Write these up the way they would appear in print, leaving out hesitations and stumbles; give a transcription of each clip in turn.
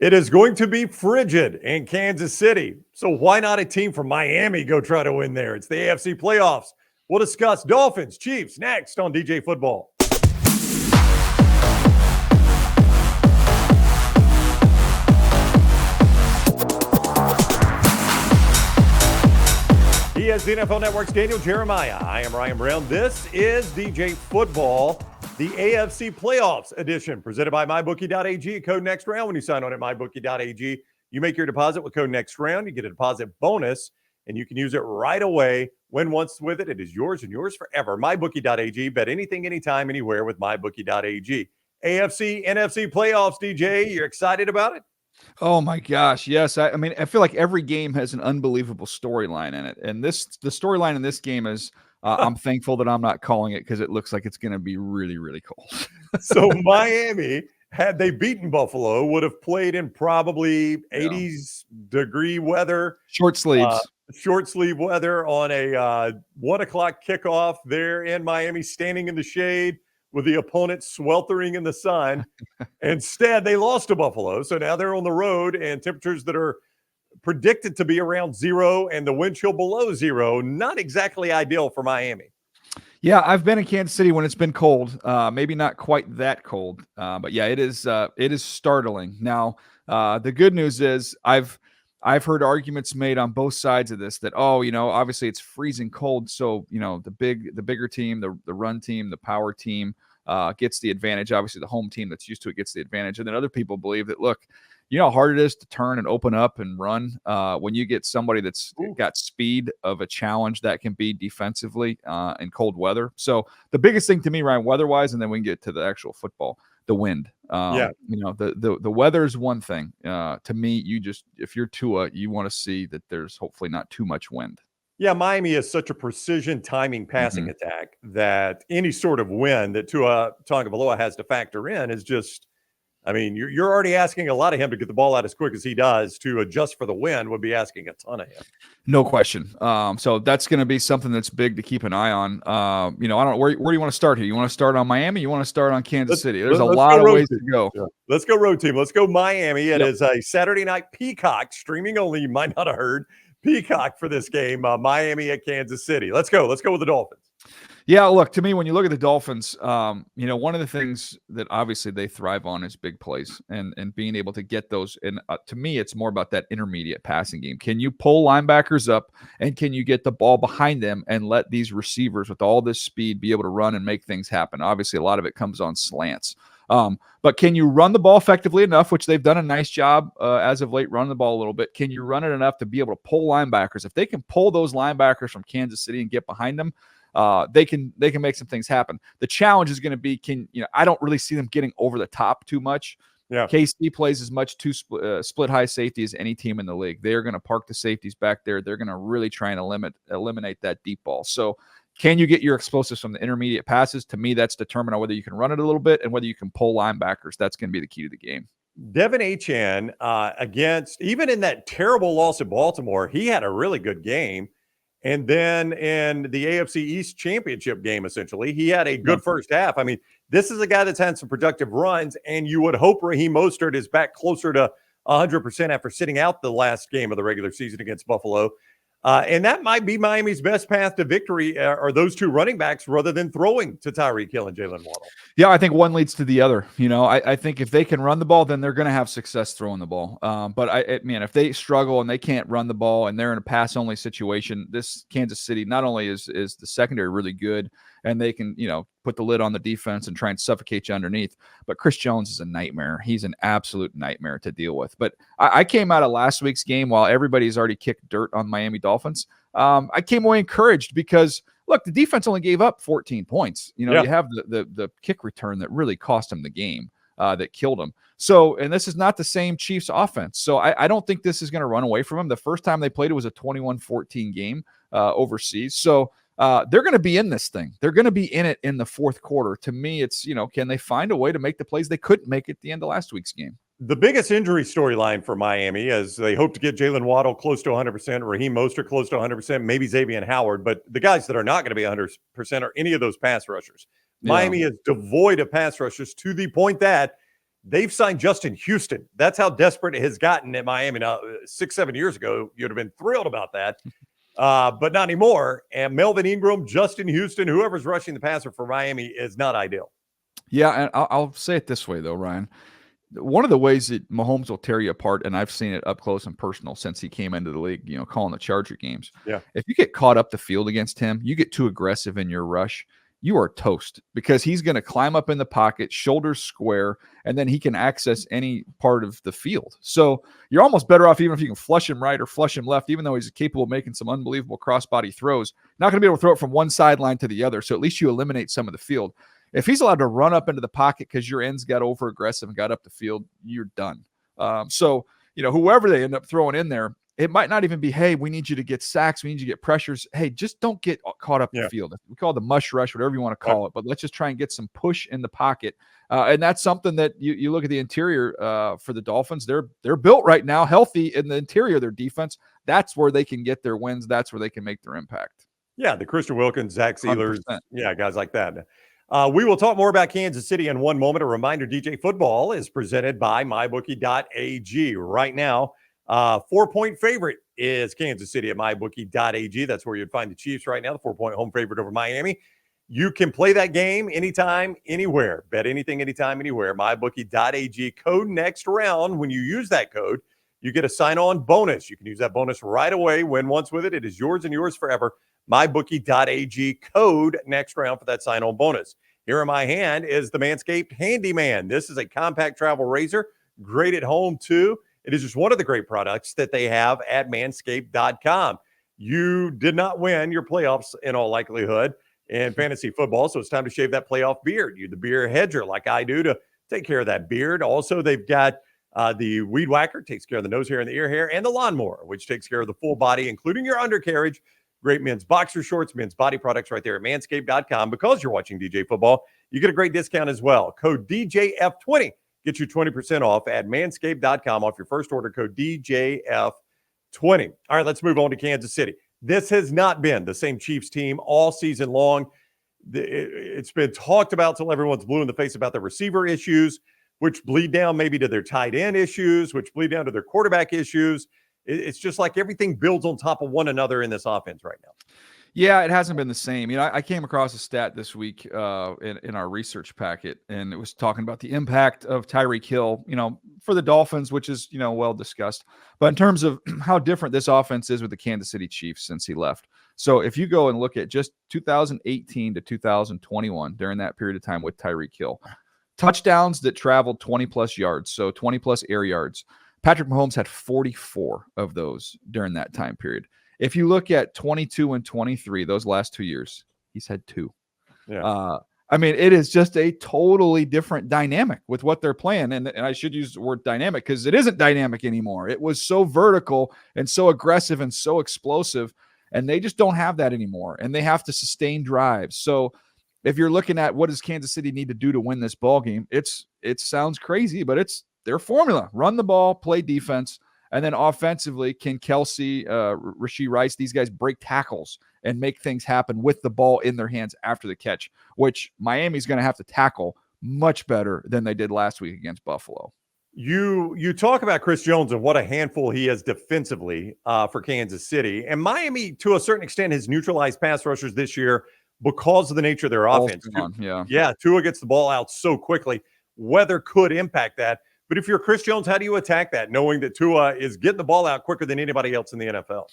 It is going to be frigid in Kansas City. So why not a team from Miami go try to win there? It's the AFC playoffs. We'll discuss Dolphins, Chiefs next on DJ Football. He is the NFL Network's Daniel Jeremiah. I am Ryan Brown. This is DJ Football, the AFC Playoffs edition, presented by MyBookie.ag. Code next round when you sign on at MyBookie.ag. You make your deposit with code next round. You get a deposit bonus, and you can use it right away. Win once with it. It is yours and yours forever. MyBookie.ag. Bet anything, anytime, anywhere with MyBookie.ag. AFC, NFC playoffs, DJ. You're excited about it? Oh my gosh, yes. I mean, I feel like every game has an unbelievable storyline in it, and the storyline in this game is I'm thankful that I'm not calling it because it looks like it's going to be really, really cold. So Miami, had they beaten Buffalo, would have played in probably 80s degree weather, short sleeves, short sleeve weather on a 1 o'clock kickoff there in Miami, standing in the shade with the opponent sweltering in the sun. Instead, they lost to Buffalo. So now they're on the road and temperatures that are predicted to be around zero and the wind chill below zero. Not exactly ideal for Miami. Yeah, I've been in Kansas City when it's been cold. Maybe not quite that cold, but yeah, it is startling. Now, the good news is I've heard arguments made on both sides of this that, obviously it's freezing cold, so the bigger team, the run team, the power team gets the advantage. Obviously, the home team that's used to it gets the advantage. And then other people believe that, look, you know how hard it is to turn and open up and run when you get somebody that's got speed of a challenge that can be defensively in cold weather. So the biggest thing to me, Ryan, weather-wise, and then we can get to the actual football, the wind. The weather is one thing. To me, if you're Tua, you want to see that there's hopefully not too much wind. Yeah, Miami is such a precision timing passing attack that any sort of wind that Tua Tagovailoa has to factor in is just, I mean, you're already asking a lot of him to get the ball out as quick as he does. To adjust for the wind would be asking a ton of him. No question. So that's going to be something that's big to keep an eye on. I don't know, where do you want to start here? You want to start on Miami? You want to start on Kansas City? There's a lot of ways to go. Yeah. Let's go road team. Let's go Miami. It is a Saturday night Peacock, streaming only. You might not have heard. Peacock for this game, Miami at Kansas City. Let's go with the Dolphins. Yeah, look, to me, when you look at the Dolphins, one of the things that obviously they thrive on is big plays and being able to get those. And to me, it's more about that intermediate passing game. Can you pull linebackers up and can you get the ball behind them and let these receivers with all this speed be able to run and make things happen? Obviously, a lot of it comes on slants. But can you run the ball effectively enough, which they've done a nice job as of late, running the ball a little bit? Can you run it enough to be able to pull linebackers? If they can pull those linebackers from Kansas City and get behind them, they can make some things happen. The challenge is going to be, I don't really see them getting over the top too much. Yeah. KC plays as much split high safety as any team in the league. They're going to park the safeties back there. They're going to really try and eliminate that deep ball. So can you get your explosives from the intermediate passes? To me, that's determined on whether you can run it a little bit and whether you can pull linebackers. That's going to be the key to the game. Devin Achane against, even in that terrible loss at Baltimore, he had a really good game. And then in the AFC East Championship game, essentially, he had a good first half. I mean, this is a guy that's had some productive runs, and you would hope Raheem Mostert is back closer to 100% after sitting out the last game of the regular season against Buffalo. And that might be Miami's best path to victory, are those two running backs rather than throwing to Tyreek Hill and Jalen Waddle. Yeah, I think one leads to the other. I think if they can run the ball, then they're going to have success throwing the ball. But if they struggle and they can't run the ball and they're in a pass-only situation, this Kansas City not only is the secondary really good, and they can, put the lid on the defense and try and suffocate you underneath. But Chris Jones is a nightmare. He's an absolute nightmare to deal with. But I came out of last week's game while everybody's already kicked dirt on Miami Dolphins. I came away encouraged because, look, the defense only gave up 14 points. You have the kick return that really cost him the game, that killed him. So, and this is not the same Chiefs offense. So I don't think this is going to run away from him. The first time they played, it was a 21-14 game overseas. So, they're going to be in this thing. They're going to be in it in the fourth quarter. To me, it's, can they find a way to make the plays they couldn't make at the end of last week's game? The biggest injury storyline for Miami is they hope to get Jalen Waddle close to 100%, Raheem Mostert close to 100%, maybe Xavier Howard. But the guys that are not going to be 100% are any of those pass rushers. Yeah. Miami is devoid of pass rushers to the point that They've signed Justin Houston. That's how desperate it has gotten at Miami. Now, 6-7 years ago, you'd have been thrilled about that, but not anymore. And Melvin Ingram, Justin Houston, whoever's rushing the passer for Miami is not ideal. Yeah, and I'll say it this way, though, Ryan. One of the ways that Mahomes will tear you apart, and I've seen it up close and personal since he came into the league, calling the Charger games. Yeah. If you get caught up the field against him, you get too aggressive in your rush, you are toast because he's going to climb up in the pocket, shoulders square, and then he can access any part of the field. So you're almost better off even if you can flush him right or flush him left, even though he's capable of making some unbelievable crossbody throws. Not going to be able to throw it from one sideline to the other. So at least you eliminate some of the field. If he's allowed to run up into the pocket because your ends got over aggressive and got up the field, you're done. So whoever they end up throwing in there, it might not even be, hey, we need you to get sacks, we need you to get pressures. Hey, just don't get caught up the field. We call it the mush rush, whatever you want to call it, but let's just try and get some push in the pocket. And that's something that you look at the interior for the Dolphins. They're built right now, healthy in the interior of their defense. That's where they can get their wins. That's where they can make their impact. Yeah, the Christian Wilkins, Zach Sealers, 100%. Guys like that. We will talk more about Kansas City in one moment. A reminder, DJ Football is presented by MyBookie.ag. Right now, 4-point favorite is Kansas City at MyBookie.ag. That's where you'd find the Chiefs right now, the 4-point home favorite over Miami. You can play that game anytime, anywhere. Bet anything, anytime, anywhere. MyBookie.ag. Code next round. When you use that code, you get a sign-on bonus. You can use that bonus right away. Win once with it. It is yours and yours forever. MyBookie.ag, code next round for that sign-on bonus. Here in my hand is the Manscaped Handyman. This is a compact travel razor, great at home too. It is just one of the great products that they have at manscaped.com. You did not win your playoffs in all likelihood in fantasy football, so it's time to shave that playoff beard. You're the beard hedger like I do to take care of that beard. Also, they've got the Weed Whacker, takes care of the nose hair and the ear hair, and the Lawnmower, which takes care of the full body, including your undercarriage. Great men's boxer shorts, men's body products right there at manscaped.com. Because you're watching DJ Football, you get a great discount as well. Code DJF20 gets you 20% off at manscaped.com off your first order. Code DJF20. All right, let's move on to Kansas City. This has not been the same Chiefs team all season long. It's been talked about till everyone's blue in the face about the receiver issues, which bleed down maybe to their tight end issues, which bleed down to their quarterback issues. It's just like everything builds on top of one another in this offense right now. Yeah, it hasn't been the same. I came across a stat this week in our research packet, and it was talking about the impact of Tyreek Hill, for the Dolphins, which is, well discussed. But in terms of how different this offense is with the Kansas City Chiefs since he left. So if you go and look at just 2018 to 2021, during that period of time with Tyreek Hill, touchdowns that traveled 20-plus yards, so 20-plus air yards, Patrick Mahomes had 44 of those during that time period. If you look at 22 and 23, those last 2 years, he's had 2. Yeah. It is just a totally different dynamic with what they're playing. And I should use the word dynamic because it isn't dynamic anymore. It was so vertical and so aggressive and so explosive, and they just don't have that anymore. And they have to sustain drives. So if you're looking at what does Kansas City need to do to win this ball game, it sounds crazy, but it's their formula. Run the ball, play defense, and then offensively, can Kelsey, Rashee Rice, these guys break tackles and make things happen with the ball in their hands after the catch, which Miami's going to have to tackle much better than they did last week against Buffalo. You talk about Chris Jones and what a handful he is defensively for Kansas City. And Miami, to a certain extent, has neutralized pass rushers this year because of the nature of their offense. Tua gets the ball out so quickly. Weather could impact that. But if you're Chris Jones, how do you attack that, knowing that Tua is getting the ball out quicker than anybody else in the NFL?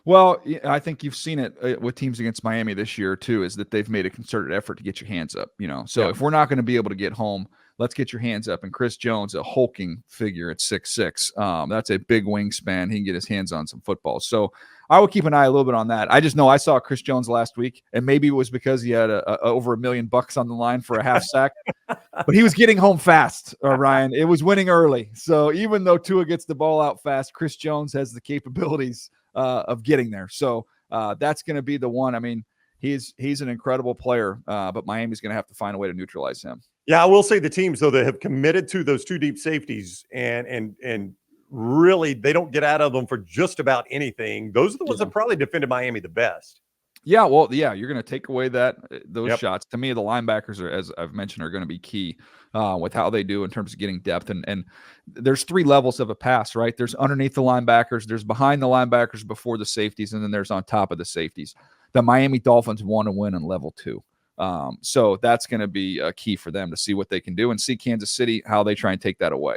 Well, I think you've seen it with teams against Miami this year, too, is that they've made a concerted effort to get your hands up. So if we're not going to be able to get home, let's get your hands up. And Chris Jones, a hulking figure at 6'6", that's a big wingspan. He can get his hands on some football. So I will keep an eye a little bit on that. I just know I saw Chris Jones last week, and maybe it was because he had over $1 million on the line for a half sack. But he was getting home fast, Ryan. It was winning early. So even though Tua gets the ball out fast, Chris Jones has the capabilities of getting there. So that's going to be the one. He's an incredible player, but Miami's going to have to find a way to neutralize him. Yeah, I will say the teams, though, that have committed to those 2 deep safeties and really they don't get out of them for just about anything. Those are the ones that probably defended Miami the best. Yeah, well, yeah, you're going to take away those Yep. shots. To me, the linebackers are, as I've mentioned, are going to be key with how they do in terms of getting depth. And there's 3 levels of a pass, right? There's underneath the linebackers, there's behind the linebackers before the safeties, and then there's on top of the safeties. The Miami Dolphins want to win in level 2. So that's going to be a key for them to see what they can do and see Kansas City, how they try and take that away.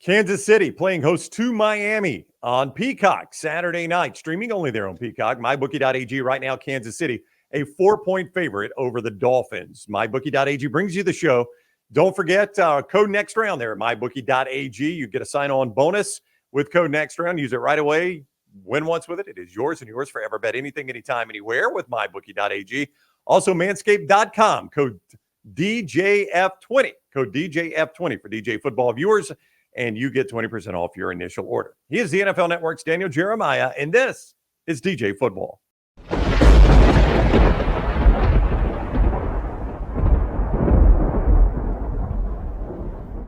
Kansas City playing host to Miami on Peacock Saturday night, streaming only there on Peacock. MyBookie.ag right now, Kansas City, a 4-point favorite over the Dolphins. MyBookie.ag brings you the show. Don't forget, code next round there at MyBookie.ag. You get a sign-on bonus with code next round. Use it right away. Win once with it. It is yours and yours forever. Bet anything, anytime, anywhere with MyBookie.ag. Also, Manscaped.com, code DJF20. Code DJF20 for DJ football viewers, and you get 20% off your initial order. He is the NFL Network's Daniel Jeremiah, and this is DJ Football.